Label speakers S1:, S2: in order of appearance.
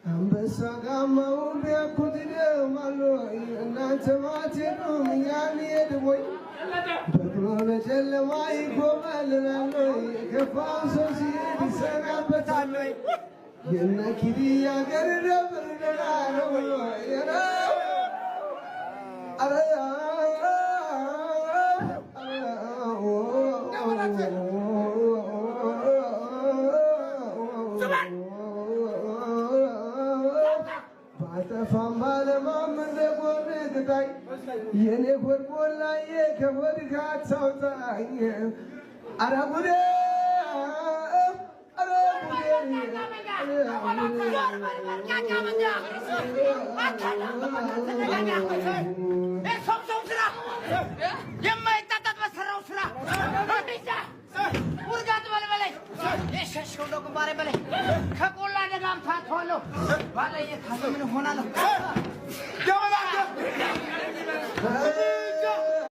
S1: አንበሳጋማው ቢያኩትደ ማሎ እናንተ ማቴኑ ምኛን የድሞይ በቅሎ በጨለማ ይቆማልናል የከፋው ሰው ሲሄድ ይሰናበታል የነኪዲ ያገር ደብር ደና ነው የነው የኔ ጎርጎላ የከወድካ ታውጣኝ አረጉዴ
S2: ከቆላ ደጋም ታቷለሁ ባለየ ካለ ምን ሆናለሁ